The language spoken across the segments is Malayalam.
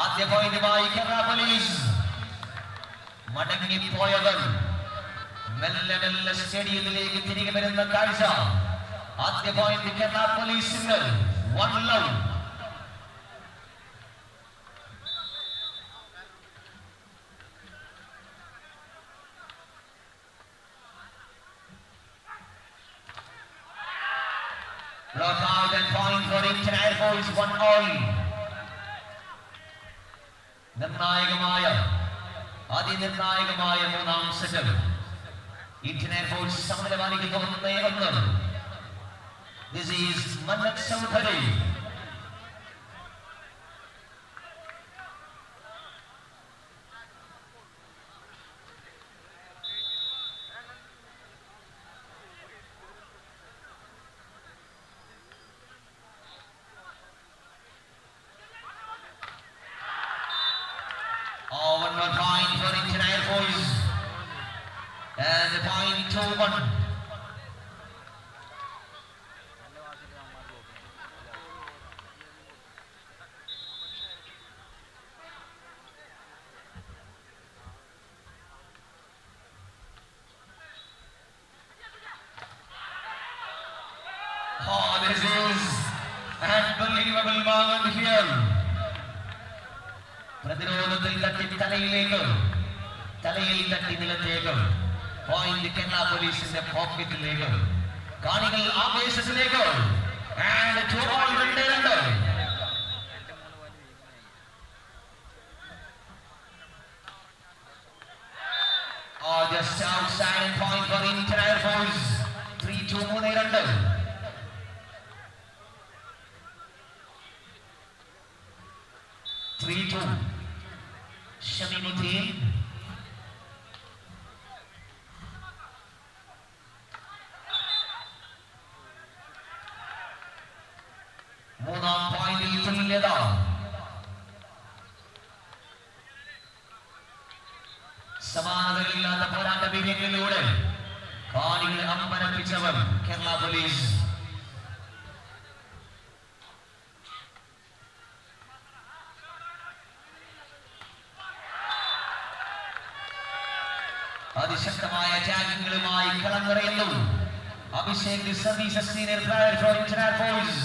ആദ്യ പോയിന്റുമായി കേരള പോലീസ്. മടങ്ങിപ്പോയവർ മെല്ലെ മെല്ലെ സ്റ്റേഡിയത്തിലേക്ക് തിരികെ വരുന്ന കാഴ്ച. ആദ്യ പോയിന്റ് കേരള പോലീസിന്. 1 love. Block out and point for Indian Air Force. 1 all. നിർണായകമായ അതിനിർണായകമായ മൂന്നാം സെറ്റ്. ഇന്ത്യൻ എയർഫോഴ്സ് സമനിലമാനിക്കുന്നു 1-1. This is Manat Chowdhury. One more point for Indian Air Force. And the point 2-1. Oh, this is unbelievable moment here. പ്രതിരോധത്തിൽ തട്ടി തലയിലേക്ക്, തലയിൽ തട്ടി നിലത്തേക്ക്. പോയിന്റ് കേരള പോലീസിന്റെ പോക്കറ്റിലേക്ക്. കാണികൾ ആവേശത്തിലേക്ക്. And 2 all. 2-2. Just outside point for Indian Air Force. 3-2. 3-2. Shamimuddin. മൂന്നാം പോയിന്റിൽ തുല്യത. സമാനതകളില്ലാത്ത പോരാട്ട വീര്യങ്ങളിലൂടെ കാണികളെ അമ്പരപ്പിച്ചവർ കേരള പോലീസ്. അതിശക്തമായ അറ്റാക്കിങ്ങുകളുമായി കളം നിറയുന്നു. Abhishek services senior player for Indian air force.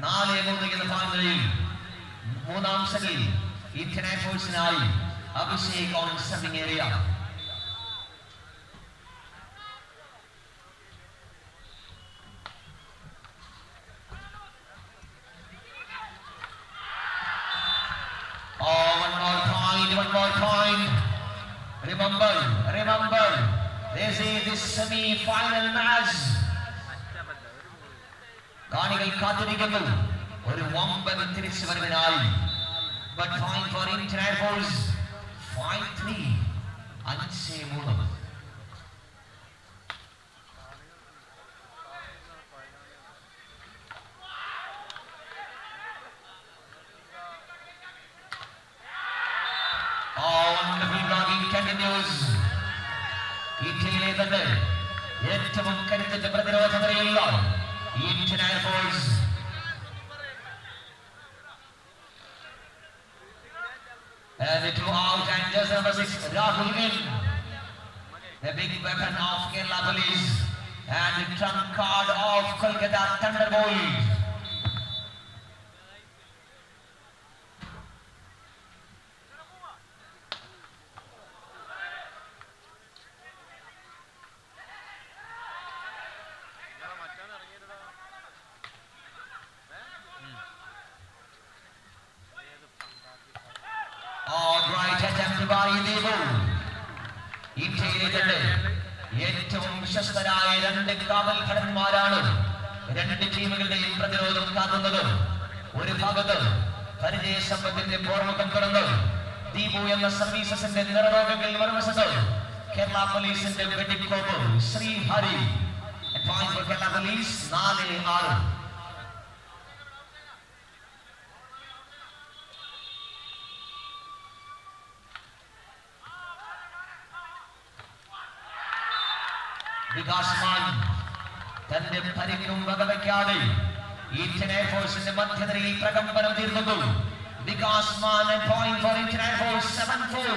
4-3 എന്ന ഫൈനലിൽ മൂന്നാം സെറ്റിൽ ഇന്ത്യൻ എയർ ഫോഴ്സിനായി Abhishek on serving area. One more point. Remember, this is the semi-final match. കാണികൾ കാത്തിരിക്കുന്നു ഒരു വമ്പൻ തിരിച്ചുവരവിനായി. But point for Indian Air Force. 5-3. 5-3. Wonderful blocking continues. ഇന്ത്യയിലെ തന്നെ ഏറ്റവും കരുത്തുറ്റ പ്രതിരോധ നിരയുള്ള Indian air force. And 2 out and just number 6 Rahul in. The big weapon of Kerala Police and the trump card of Kolkata Thunderbolt. ഇന്ത്യയിലെ തന്നെ ഏറ്റവും വിശ്വസ്തരായ 2 കാവൽ ഭടന്മാരാണ് 2 ടീമുകളുടെയും പ്രതിരോധം കാത്തുന്നത്. ഒരു ഭാഗത്ത് പരിചയസമ്പത്തിന്റെ പോർമുഖം തുറന്ന് ദീപു എന്ന സർവീസസിന്റെ നിറരോഗങ്ങൾ മറുവശത്ത് കേരള പോലീസിന്റെ വെടിക്കോപ്പ് ശ്രീഹരി. കേരള പോലീസ് 4-6. വികാസ്മാൻ തന്റെ പരിക്കും വകവയ്ക്കാതെ ഇന്ത്യൻ എയർഫോഴ്സിന്റെ മധ്യനിരയിൽ പ്രകമ്പനം തീർക്കുന്നു. Vikas Man and point for International 7-4.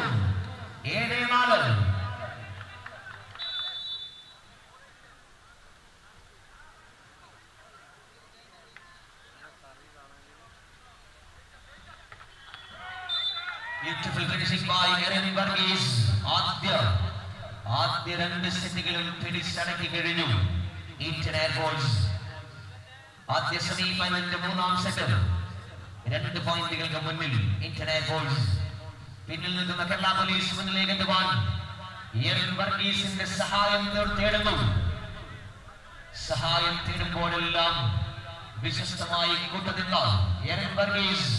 7-4. Beautiful finishing by Aaron Varghese. ആദ്യ രണ്ട് സെറ്റുകളും പിടിച്ചടക്കി കഴിഞ്ഞു ഇന്ത്യൻ എയർഫോഴ്സ്. ആദ്യ സെമി ഫൈനലിന്റെ മൂന്നാം സെറ്റ് 2 പോയിന്റുകൾക്ക് മുന്നിൽ ഇന്ത്യൻ എയർഫോഴ്സ്. പിന്നിൽ നിൽക്കുന്ന കേരള പോലീസ് മുന്നിലേക്ക് എത്തുവാൻ aaron വർഗീസിന്റെ സഹായം തേടുന്നു. സഹായം തേടുമ്പോഴെല്ലാം വിശ്വസ്തമായി കൂട്ടുനിന്ന aaron Varghese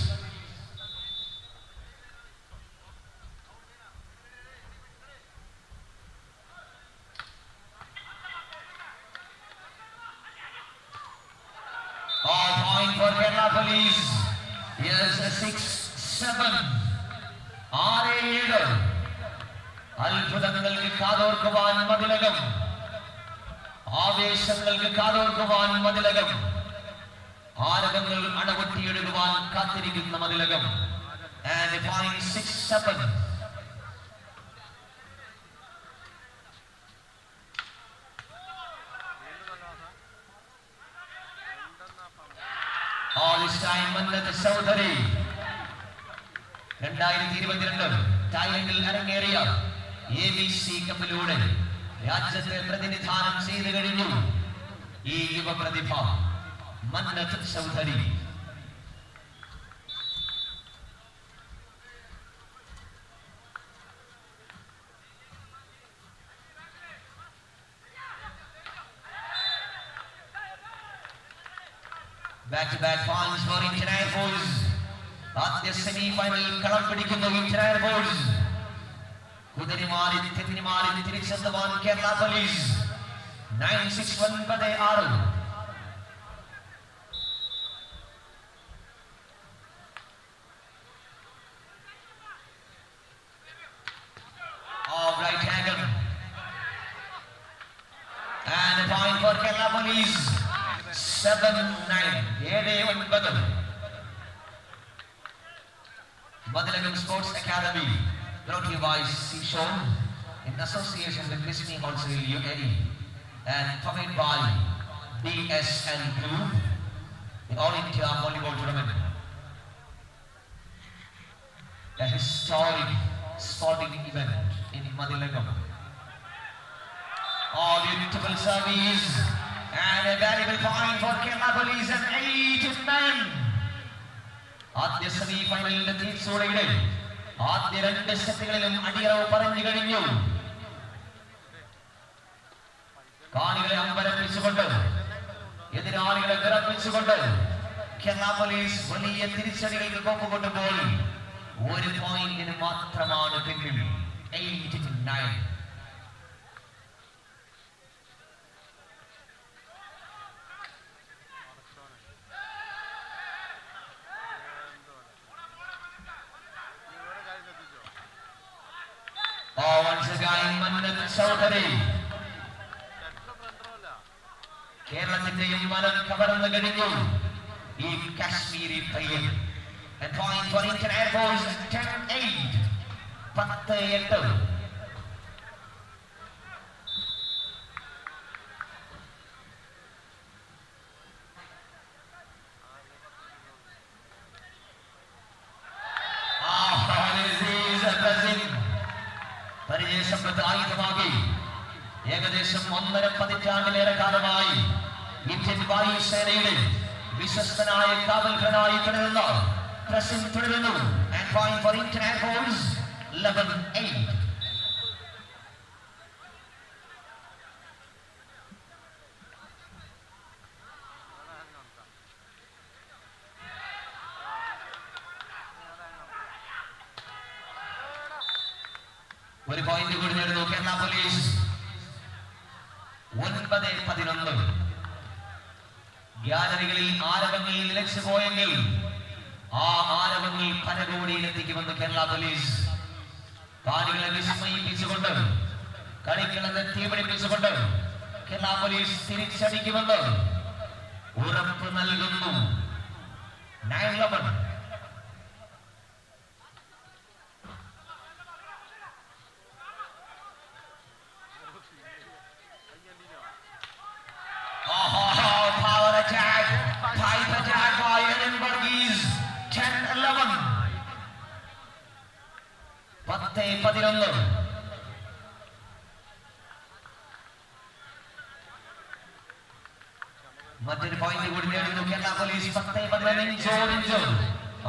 point for Kerala Police. Yes, 6-7. 6-7. അത്ഭുതങ്ങൾക്ക് കാതോർക്കുവാൻ Mathilakam, ആവേശങ്ങൾക്ക് കാതോർക്കുവാൻ Mathilakam, ആരവങ്ങൾ അണവൊട്ടിയെടുക്കുവാൻ കാത്തിരിക്കുന്ന Mathilakam. And point 6-7. All this time Mannat Chowdhury 2022 തായ്ലൻഡിൽ അരങ്ങേറിയ ABC കപ്പിലൂടെ രാജ്യത്തെ പ്രതിനിധാനം ചെയ്തു കഴിഞ്ഞു ഈ യുവ പ്രതിഭ Mannat Chaudhary. Back-to-back points for Indian Air Force. ആദ്യ സെമി ഫൈനലിൽ കളം പിടിക്കുന്ന ഇന്ത്യൻ എയർഫോഴ്സ്. കുതിരിമാറി തിരിച്ചെത്തുവാൻ Kerala police. 9-6-9-6. Right angle. And a point for Kerala Police. 7-9. 7-9. Madhulagam Sports Academy, brought to you by Seashore in association with Disney Wholesale UAE and covered by BSN Group, the All India Volleyball Tournament. A historic sporting event in Madhulagam. Beautiful service and a valuable point for Kerala Police and 8-9. ആദ്യ സെമി ഫൈനലിന്റെ തിരിച്ചുവരവിലെ ആദ്യ രണ്ട് സെറ്റുകളിലും അടിയറവ് പറഞ്ഞു കഴിഞ്ഞു. കാണികളെ അമ്പരപ്പിച്ചുകൊണ്ട്, എതിരാളികളെ വിറപ്പിച്ചുകൊണ്ട് കേരള പോലീസ് വലിയ തിരിച്ചടികൾക്ക് കോപ്പുകൊണ്ടുപോൾ. 1 പോയിന്റിന് മാത്രമാണ് പിന്നിൽ. 8-9. Once again Mannat Chowdhury. കേരളത്തിന്റെയും മനം കവർന്നു കഴിഞ്ഞു ഈ കാശ്മീരി പയ്യൻ. And point for Indian Air Force. 10-8. 10-8. പരിചയസമ്പത്ത് ആയുധമാക്കി ഏകദേശം 1.5 പതിറ്റാണ്ടിലേറെ കാലമായി ഇന്ത്യൻ വായുസേനയുടെ വിശ്വസ്തനായ കാവൽക്കാരനായി തുടരുന്ന പ്രസിംഗ് തുടരുന്നു. And point for Indian Air Force. 11-8. ഒരു പോയിന്റ് കൂടി നേടുന്നു കേരള പോലീസ്. 9-11. ഗ്യാലറികളിൽ ആരവങ്ങൾ നിലച്ചു പോയെങ്കിൽ ആ ആരവങ്ങൾ പരകോടിയിലെത്തിക്കുമെന്ന് കേരള പോലീസ്. കാണികളെ വിസ്മയിപ്പിച്ചുകൊണ്ട്, കളിക്കളത്തെ തീപിടിപ്പിച്ചുകൊണ്ട് കേരള പോലീസ് തിരിച്ചടിക്കുമെന്ന് ഉറപ്പ് നൽകുന്നു. 9-11. 11. മറ്റൊരു പോയിന്റ് കൂടി നേടുന്നു കേരള പോലീസ്. 10-11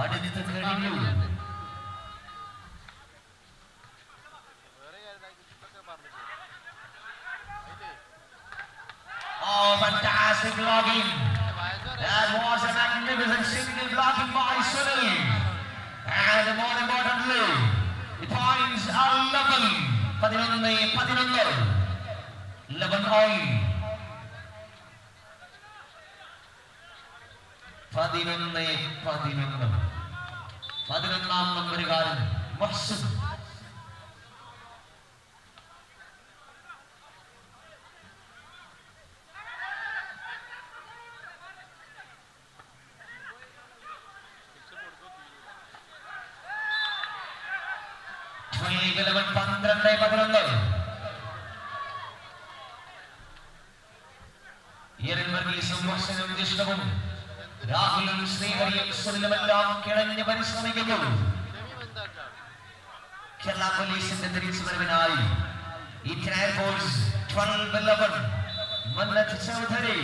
അടുത്ത് കഴിഞ്ഞു. Oh, fantastic blocking. That was a magnificent single blocking by Sunil. And more importantly, the points are level. 11 all. 11 നമ്പറുകാരൻ Muhsin. രാഹുലും ശ്രീഹരിയും സുനിലുമെല്ലാം കിഴഞ്ഞ് പരിശ്രമിക്കുന്നു. കേരള പോലീസിന്റെ തിരിച്ചുവരവിനായി ഇന്ത്യൻ എയർഫോഴ്സ് 12-11 മന്നത്ത് ചൗധരി.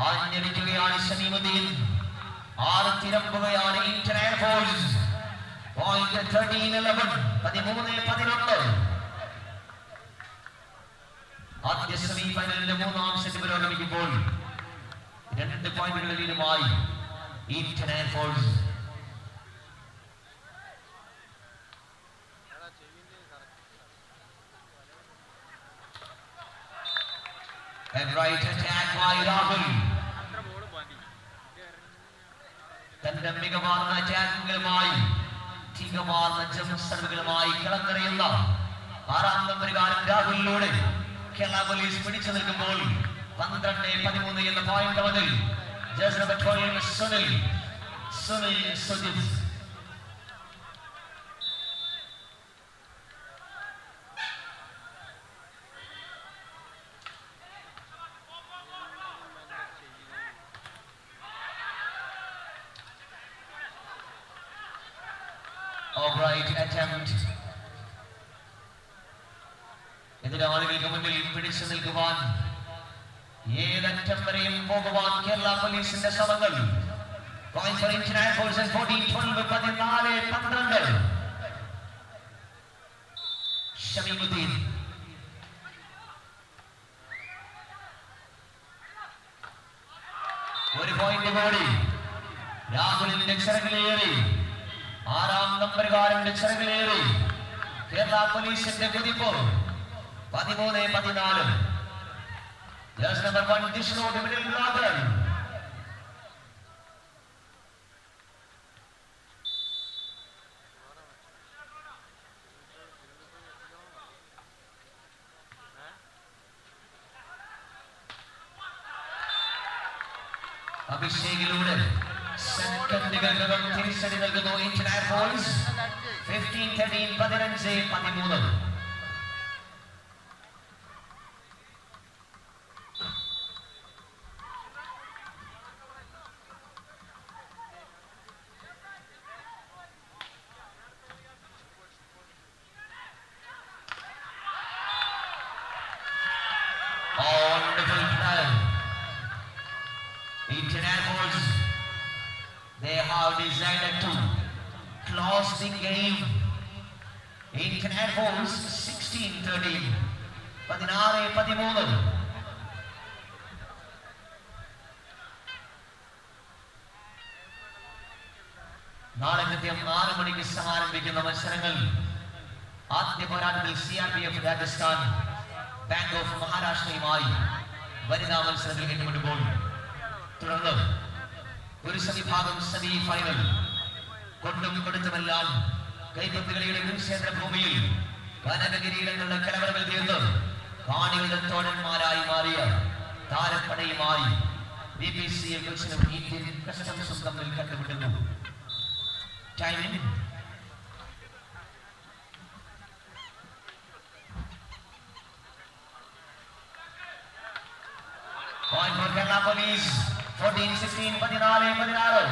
ആഞ്ഞടിക്കുകയാണ് ഷമീമുദ്ദീൻ. 6 തിരമ്പുകയാണ് ഇന്ത്യൻ എയർഫോഴ്സ്. 13-11 13-11. ആദ്യ സെമി ഫൈനലിന്റെ 3ാം സെറ്റ് പുരോഗമിക്കുമ്പോൾ 2 പോയിന്റുകളിലുമായി Indian air force. And right attack by Rahul. തന്റെ മികവാർന്ന അറ്റാക്കുകളുമായി തികവാർന്ന ജംപ് സർവുകളുമായി കളത്തിറയുന്ന 6ാം നമ്പറുകാരൻ രാഹുലിലൂടെ കേരള പോലീസ് പിടിച്ചു നിൽക്കുമ്പോൾ 12-13 എന്ന പോയിന്റ് മുതൽ ജേഴ്സി നമ്പർ 12 സുനിൽ സുജിത്. എതിരാളികൾക്ക് മുന്നിൽ പിടിച്ചു നിൽക്കുവാൻ ഏതറ്റം വരെയും പോകുവാൻ കേരള പോലീസിന്റെ ശ്രമങ്ങൾ. 14-12 ഷമീമുദ്ദീൻ. ഒരു പോയിന്റ് കൂടി രാഹുലിന്റെ ചിറകിലേറി. 6ാം നമ്പറുകാരന്റെ ചിറകിലേറി കേരള പോലീസിന്റെ കുതിപ്പ്. 13-14. Jersey number 1 Dishno, the middle blocker. അഭിഷേകിലൂടെ സെക്കൻഡുകൾക്കകം തിരിച്ചടി നൽകുന്നു Indian air force. 15-13 15-13. Indian Air Force, they have decided to close the game. Indian Air Force 16-13 16-13. നാളെ കൃത്യം 6 മണിക്ക് സമാരംഭിക്കുന്ന മത്സരങ്ങൾ. ആദ്യ പോരാട്ടത്തിൽ CRPF രാജസ്ഥാൻ, ബാങ്ക് ഓഫ് മഹാരാഷ്ട്രയുമായി വനിതാ മത്സരത്തിൽ ഏറ്റുമുട്ടുമ്പോൾ തുടർന്ന് പുരുഷ വിഭാഗം സെമി ഫൈനൽ. കൊണ്ടും കൊടുത്തുമെല്ലാം കൈപ്പത്തുകളിയുടെ കുരുക്ഷേത്ര ഭൂമിയിൽ വനകിരീടങ്ങളുടെ കലവറകൾ തീർന്ന് കാണികളുടെ തോഴന്മാരായി മാറിയ താരപ്പടയുമായി BPCL കൊച്ചിനും ഇന്ത്യൻ കസ്റ്റംസും തമ്മിൽ കണ്ടുമുട്ടുന്നു. Timing Point for Kerala Police. 14-16, 14-16.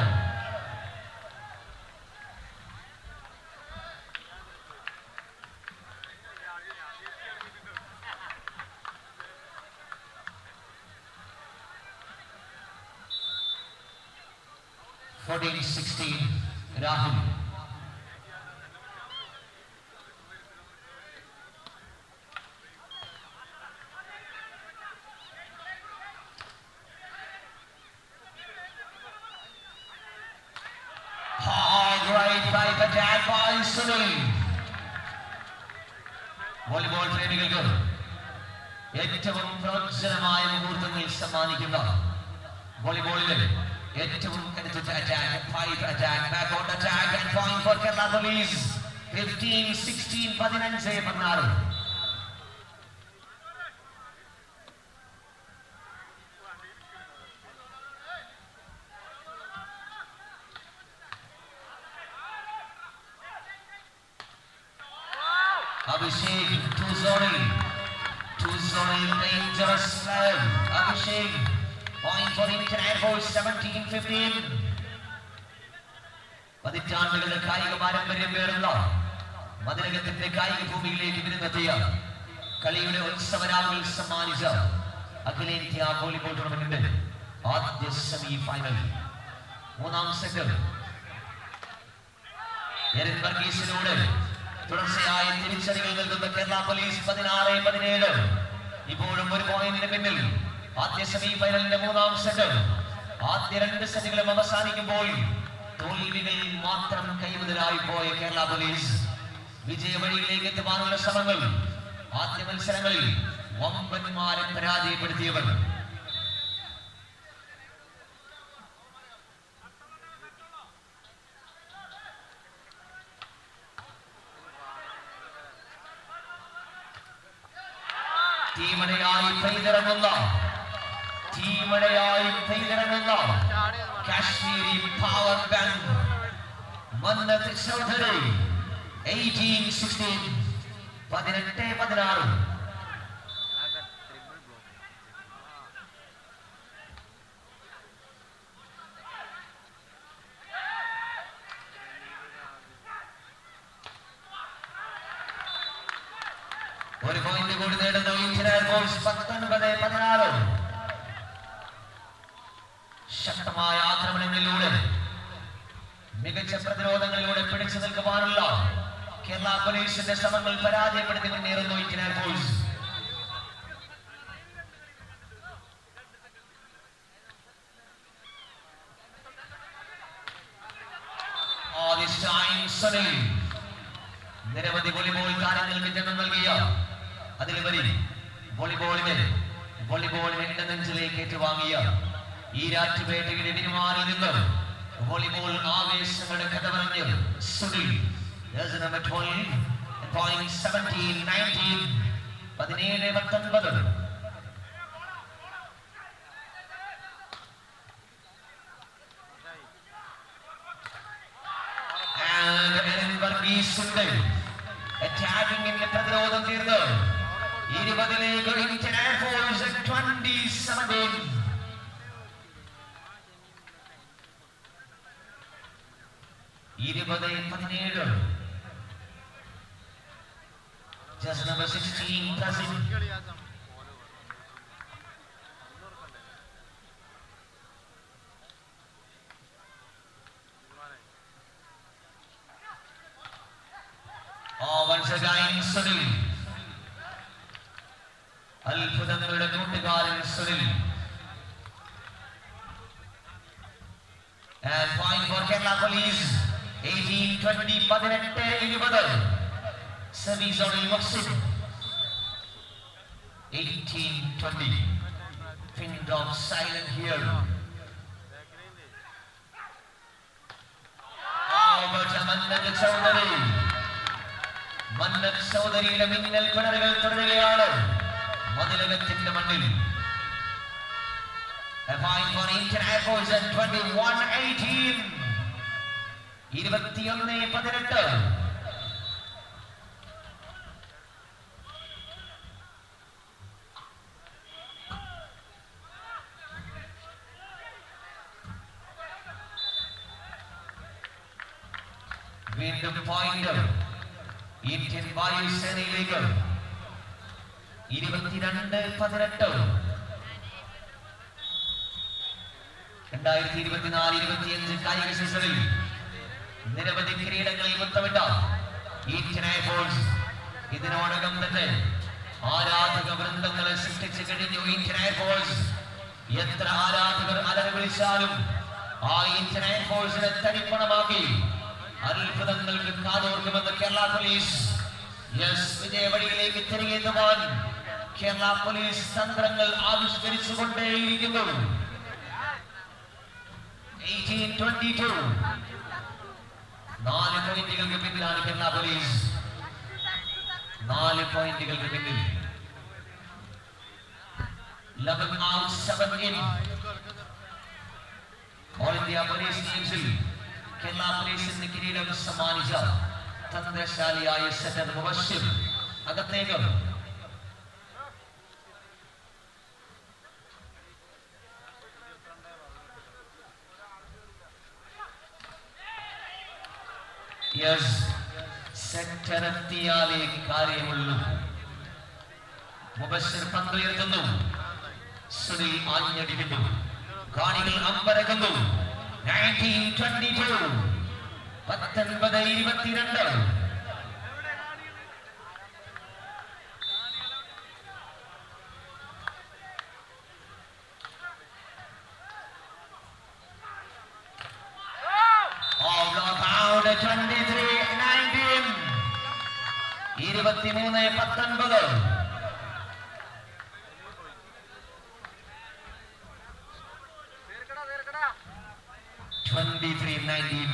14-16, Rahul. Great fight attack by Sunil. Volleyball പ്രേമികൾക്ക് ഏറ്റവും പ്രോത്സാഹനമായ മുഹൂർത്തങ്ങൾ സമ്മാനിക്കുന്ന വോളിബോളിലെ ഏറ്റവും കരുത്തുറ്റ attack, fight attack, blockout attack and point for Kerala police. 15-16, 15-16. Abhishek, two-zonal dangerous player. Abhishek, point for Indian Air Force, 17-15. പതിറ്റാണ്ടുകളുടെ കായിക പാരമ്പര്യം പേറുള്ള മതിലകത്തിന്റെ കായിക ഭൂമിയിലേക്ക് വിരുന്നെത്തിയ കളിയുടെ ഉത്സവരാവുകൾ സമ്മാനിച്ച അഖിലേന്ത്യാ വോളിബോൾ ടൂർണമെന്റിന്റെ ആദ്യ സെമി ഫൈനൽ മൂന്നാം സെറ്റ് എറിൻ വർഗീസിനോട് തുടർച്ചയായ തിരിച്ചടികൾ നൽകുന്ന കേരള പോലീസ് 16-17. ഇപ്പോഴും ഒരു പോയിന്റിന് പിന്നിൽ ആദ്യ സെമി ഫൈനലിന്റെ മൂന്നാം സെറ്റ്. ആദ്യ രണ്ട് സെറ്റുകളും അവസാനിക്കുമ്പോൾ തോൽവികൾ മാത്രം കൈമുതലായി പോയ കേരള പോലീസ് വിജയ വഴിയിലേക്ക് എത്തുവാനുള്ള ശ്രമങ്ങൾ. ആദ്യ മത്സരങ്ങളിൽ വമ്പന്മാരെ പരാജയപ്പെടുത്തിയവർ. ടീമടയായി പെയ്തിറങ്ങുന്ന കാശ്മീരി പവർ ബാങ്ക് മന്നത് ചൗധരി. 18-16, 18-16. ഒരു പോയിന്റ് കൂടി നേടുന്നു ഇന്ത്യൻ എയർഫോഴ്സ്. 19-16. ശക്തമായ ആക്രമണങ്ങളിലൂടെ മികച്ച പ്രതിരോധങ്ങളിലൂടെ പിടിച്ചു നിൽക്കുവാനുള്ള കേരള പോലീസിന്റെ ശ്രമങ്ങൾ പരാജയപ്പെടുത്തി മുന്നേറുന്നു ഇന്ത്യൻ എയർഫോഴ്സ്. നിരവധി വോളിബോൾ താരങ്ങൾക്ക് ജന്മം നൽകിയ അതിലുപരി വോളിബോളിനെ ഇടനെഞ്ചിലേക്ക് ഏറ്റുവാങ്ങിയ ഈ രാത്രിവേട്ടയുടെ വിരുമാറിൽ നിന്ന് വോളിബോൾ ആവേശങ്ങളുടെ കഥ പറഞ്ഞ് സുനിൽ. 17-19, 17-19. അറ്റാക്കിംഗിന്റെ പ്രതിരോധം തീർന്ന് 20-ലേക്ക് Indian air force. 20-17. Just number 16 pressing. Once again Sunil. അത്ഭുതങ്ങളുടെ കൂട്ടുകാരൻ Sunil. And point for Kerala Police. 18-20, 18-20. Service on Muhsin. 18-20. Pin drop silent here. But Mannat Chowdhury. Mannat Chowdhuryയുടെ മിന്നൽ പിണറുകൾ തുടരുകയാണ് മതിലകത്തിന്റെ മണ്ണിൽ. A point for Indian Air Force at 21-18. 21-18. വീണ്ടും പോയിന്റ് ഇന്ത്യൻ വായുസേനയിലേക്ക്. 22-18. 2024-25 കായിക സീസണിൽ നിരവധി കിരീടങ്ങളിൽ മുത്തമിട്ട ഇന്ത്യൻ എയർഫോഴ്സ് ഇതിനോടകം തന്നെ ആരാധക വൃന്ദങ്ങളെ സൃഷ്ടിച്ചു കഴിഞ്ഞു. ഇന്ത്യൻ എയർഫോഴ്സ് എത്ര ആരാധകർ അലറി വിളിച്ചാലും ആ ഇന്ത്യൻ എയർഫോഴ്സിനെ തനിപ്പണമാക്കി അത്ഭുതങ്ങൾക്ക് കാതോർക്കുമെന്ന് കേരള പോലീസ്. വിജയവഴിയിലേക്ക് തിരികെ എത്തുവാൻ കേരള പോലീസ് തന്ത്രങ്ങൾ ആവിഷ്കരിച്ചുകൊണ്ടേയിരിക്കുന്നു. 18-22. 4 പോയിന്റുകൾക്ക് പിന്നിലാണ് കേരള പോലീസ്. 4 പോയിന്റുകൾക്ക് പിന്നിൽ. 11 out, 7 in. All India police ഗെയിംസിൽ കേരള പോലീസിന് കിരീടം സമ്മാനിച്ച തന്ത്രശാലിയായ സെറ്റർ മുബശ്ശിർ അകത്തേക്ക്. സെക്ടറെത്തിയാലേ കാര്യമുള്ളൂ. മുബശ്ശിർ പന്ത് ഉയർത്തുന്നു. സുനിൽ ആഞ്ഞടിക്കുന്നു. കാണികൾ അമ്പരക്കുന്നു. 19-22. 19-22.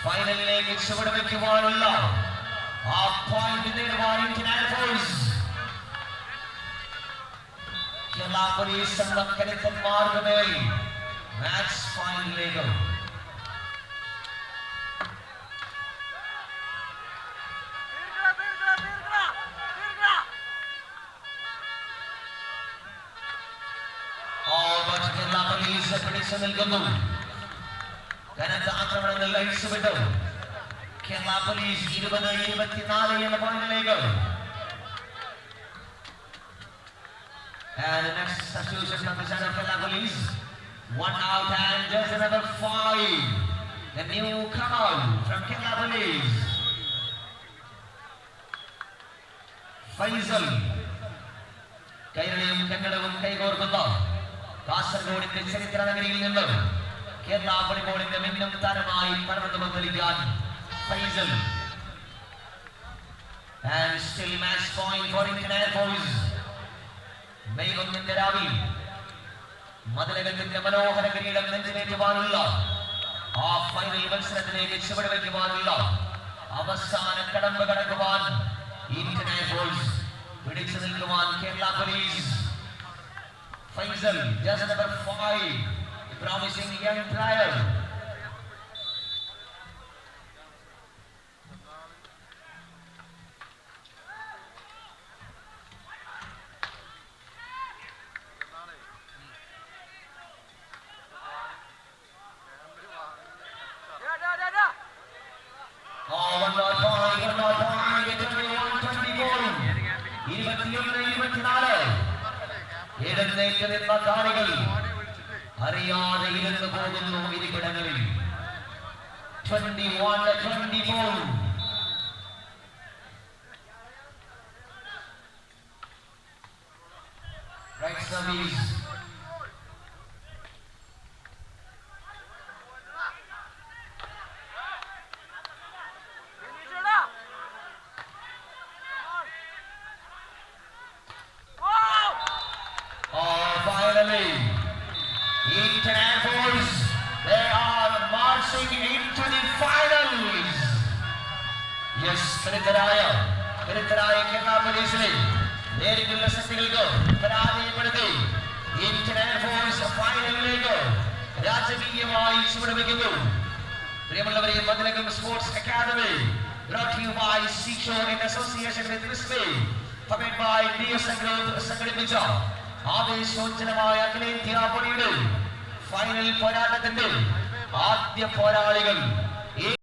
ഫൈനലിലേക്ക് ചുവടുവെക്കുവാനുള്ള ആ പോയിന്റ് നേടുവാൻ ഇന്ത്യൻ എയർഫോഴ്സ്. കേരള പോലീസ് എന്ന കരുത്തന്മാർക്ക് മേൽ മാച്ച് ഫൈനലിലേക്ക്. കേരള പോലീസ് പിടിച്ചു നിൽക്കുന്നു. കനത്ത ആക്രമണങ്ങൾ അഴിച്ചുവിട്ടു. കേരള പോലീസ് 20-24 എന്ന പോയിന്റിലേക്ക്. And the next substitution from the side of Kerala Police. 1 out and just another 5. The new comer from Kerala Police. Faisal. കൈരളിയും കന്നഡവും കൈകോർക്കുന്ന കാസർഗോഡിന്റെ ചരിത്ര നഗരിയിൽ നിന്ന് കേരള വോളിബോളിന്റെ മിന്നും താരമായി പറന്നു വന്നിരിക്കാൻ Faisal. And still match point for Indian Air Force. May 1 രാവിൽ മതിലകത്തിന്റെ മനോഹര കിരീടം നെഞ്ചിലേറ്റുവാനുള്ള ആ ഫൈനൽ മത്സരത്തിലേക്ക് ചുവടുവെക്കുവാനുള്ള അവസാന കടമ്പ കടക്കുവാൻ ഇന്ത്യൻ എയർ ഫോഴ്സ്. പിടിച്ചു നിൽക്കുവാൻ Kerala police. Faisal, just number 5, promising young player. എഴുന്നേറ്റിരുന്ന കാണികൾ അറിയാതെ ഇരുന്ന് പോകുന്നു ഇരിപ്പിടങ്ങളിൽ. 21-24. Right service. advancing into the finals. Yes, കരുത്തരായ കേരള പോലീസിനെ നേരിട്ടുള്ള ശക്തികൾക്ക് പരാജയപ്പെടുത്തി ഇന്ത്യൻ എയർഫോഴ്സ് ഫൈനലിലേക്ക് രാജകീയമായി ചുവടുവെക്കുന്നു. പ്രിയമുള്ളവരെ, Mathilakam sports academy brought to you by Seashore in association with Risway, funded by DSN Group സംഘടിപ്പിച്ച ആവേശോജ്ജലമായ അഖിലേന്ത്യാ പണിയുടെ ഫൈനൽ പോരാട്ടത്തിന്റെ ആദ്യ പോരാളികൾ